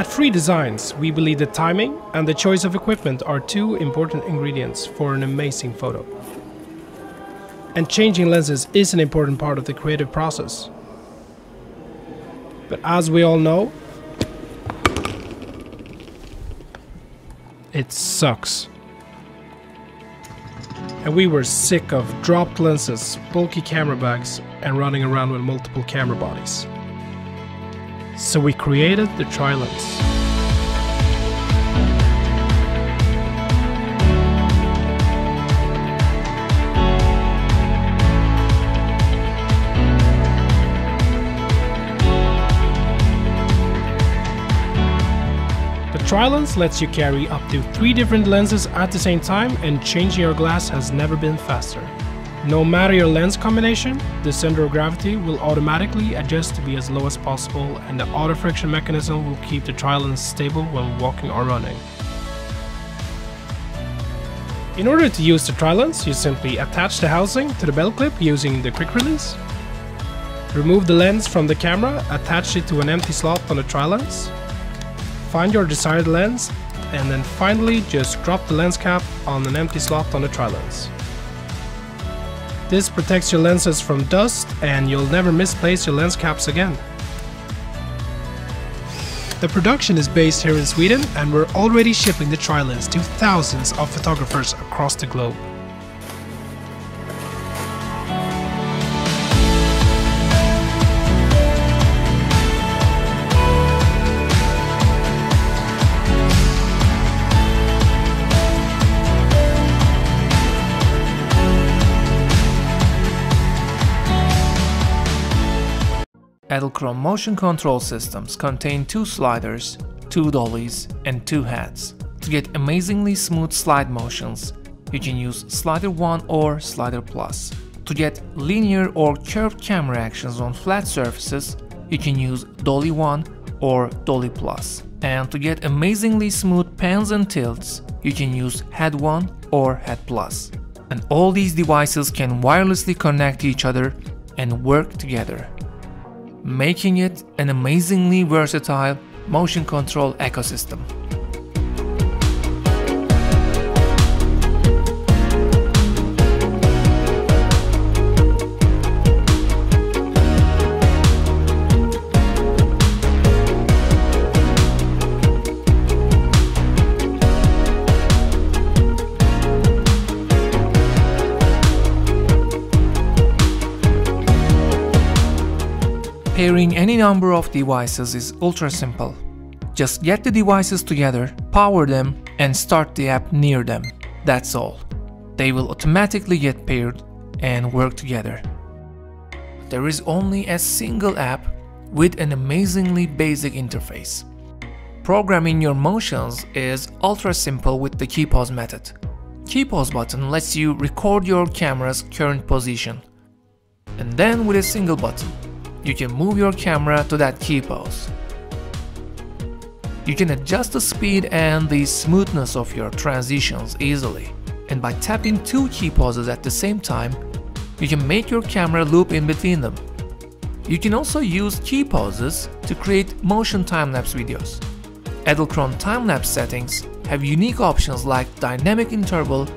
At Free Designs, we believe that timing and the choice of equipment are two important ingredients for an amazing photo. And changing lenses is an important part of the creative process. But as we all know, it sucks. And we were sick of dropped lenses, bulky camera bags, and running around with multiple camera bodies. So we created the Tri-Lens. The Tri-Lens lets you carry up to 3 different lenses at the same time, and changing your glass has never been faster. No matter your lens combination, the center of gravity will automatically adjust to be as low as possible, and the auto friction mechanism will keep the Tri-Lens stable when walking or running. In order to use the Tri-Lens, you simply attach the housing to the belt clip using the quick release. Remove the lens from the camera, attach it to an empty slot on the Tri-Lens. Find your desired lens, and then finally just drop the lens cap on an empty slot on the Tri-Lens. This protects your lenses from dust, and you'll never misplace your lens caps again. The production is based here in Sweden, and we're already shipping the Tri-Lens to thousands of photographers across the globe. Edelchrome motion control systems contain 2 sliders, 2 dollies, and 2 heads. To get amazingly smooth slide motions, you can use slider 1 or slider plus. To get linear or curved camera actions on flat surfaces, you can use dolly 1 or dolly plus. And to get amazingly smooth pans and tilts, you can use head 1 or head plus. And all these devices can wirelessly connect to each other and work together, making it an amazingly versatile motion control ecosystem. Pairing any number of devices is ultra simple. Just get the devices together, power them, and start the app near them. That's all. They will automatically get paired and work together. There is only a single app with an amazingly basic interface. Programming your motions is ultra simple with the key pause method. Key pause button lets you record your camera's current position. And then with a single button, you can move your camera to that key pose. You can adjust the speed and the smoothness of your transitions easily. And by tapping 2 key poses at the same time, you can make your camera loop in between them. You can also use key poses to create motion time-lapse videos. Edelchrome time-lapse settings have unique options like dynamic interval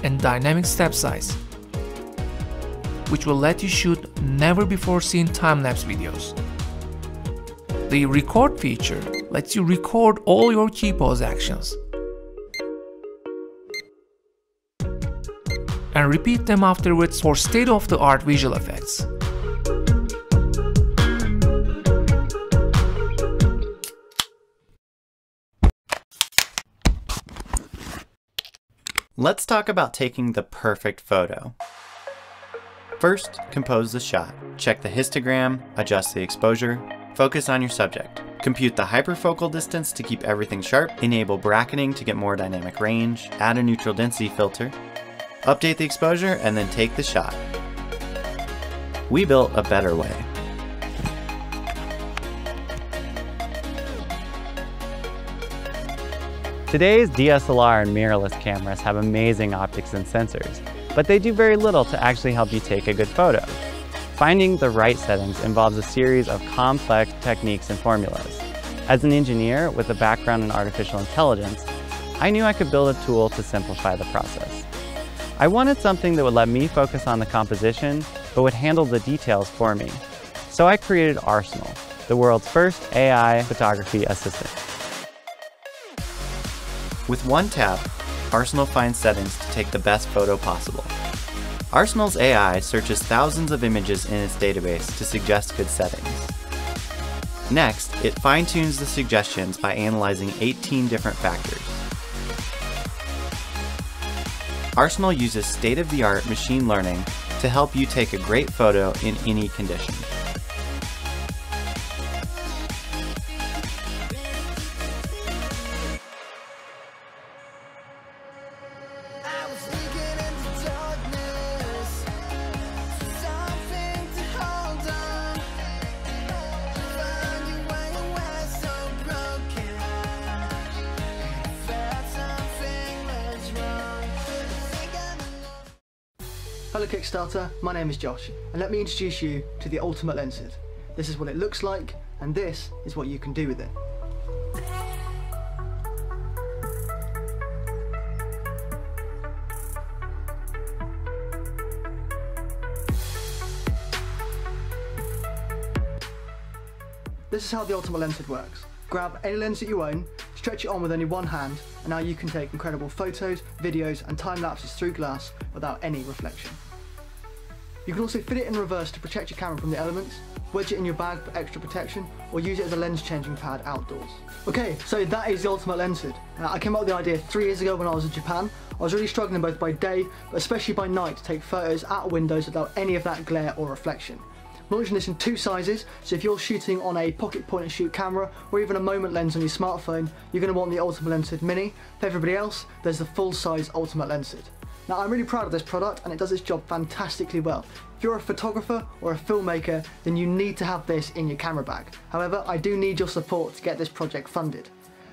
and dynamic step size, which will let you shoot never-before-seen time-lapse videos. The record feature lets you record all your key pose actions and repeat them afterwards for state-of-the-art visual effects. Let's talk about taking the perfect photo. First, compose the shot. Check the histogram, adjust the exposure, focus on your subject. Compute the hyperfocal distance to keep everything sharp, enable bracketing to get more dynamic range, add a neutral density filter, update the exposure, and then take the shot. We built a better way. Today's DSLR and mirrorless cameras have amazing optics and sensors, but they do very little to actually help you take a good photo. Finding the right settings involves a series of complex techniques and formulas. As an engineer with a background in artificial intelligence, I knew I could build a tool to simplify the process. I wanted something that would let me focus on the composition, but would handle the details for me. So I created Arsenal, the world's first AI photography assistant. With one tap, Arsenal finds settings to take the best photo possible. Arsenal's AI searches thousands of images in its database to suggest good settings. Next, it fine-tunes the suggestions by analyzing 18 different factors. Arsenal uses state-of-the-art machine learning to help you take a great photo in any condition. Hello Kickstarter, my name is Josh, and let me introduce you to the Ultimate Lensid. This is what it looks like, and this is what you can do with it. This is how the Ultimate Lensid works. Grab any lens that you own, stretch it on with only one hand, and now you can take incredible photos, videos and time lapses through glass without any reflection. You can also fit it in reverse to protect your camera from the elements, wedge it in your bag for extra protection, or use it as a lens changing pad outdoors. Okay, so that is the Ultimate Lensid. I came up with the idea 3 years ago when I was in Japan. I was really struggling both by day, but especially by night to take photos out of windows without any of that glare or reflection. I'm launching this in 2 sizes, so if you're shooting on a pocket point and shoot camera or even a moment lens on your smartphone, you're going to want the Ultimate Lensid Mini. For everybody else, there's the full size Ultimate Lensid. Now I'm really proud of this product and it does its job fantastically well. If you're a photographer or a filmmaker, then you need to have this in your camera bag. However, I do need your support to get this project funded.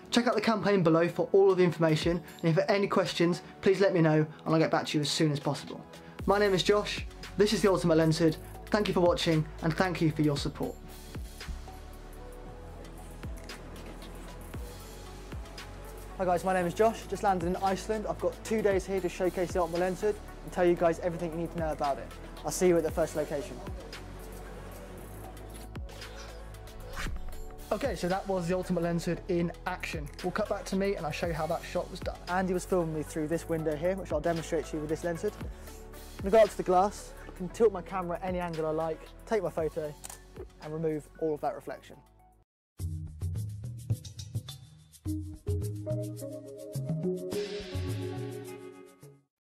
Check out the campaign below for all of the information, and if you have any questions, please let me know and I'll get back to you as soon as possible. My name is Josh, this is the Ultimate Lensid. Thank you for watching and thank you for your support. Hi guys, my name is Josh, just landed in Iceland. I've got 2 days here to showcase the Ultimate Lensid and tell you guys everything you need to know about it. I'll see you at the first location. Okay, so that was the Ultimate Lensid in action. We'll cut back to me and I'll show you how that shot was done. Andy was filming me through this window here, which I'll demonstrate to you with this Lensid. I'm going to go up to the glass, I can tilt my camera at any angle I like, take my photo and remove all of that reflection.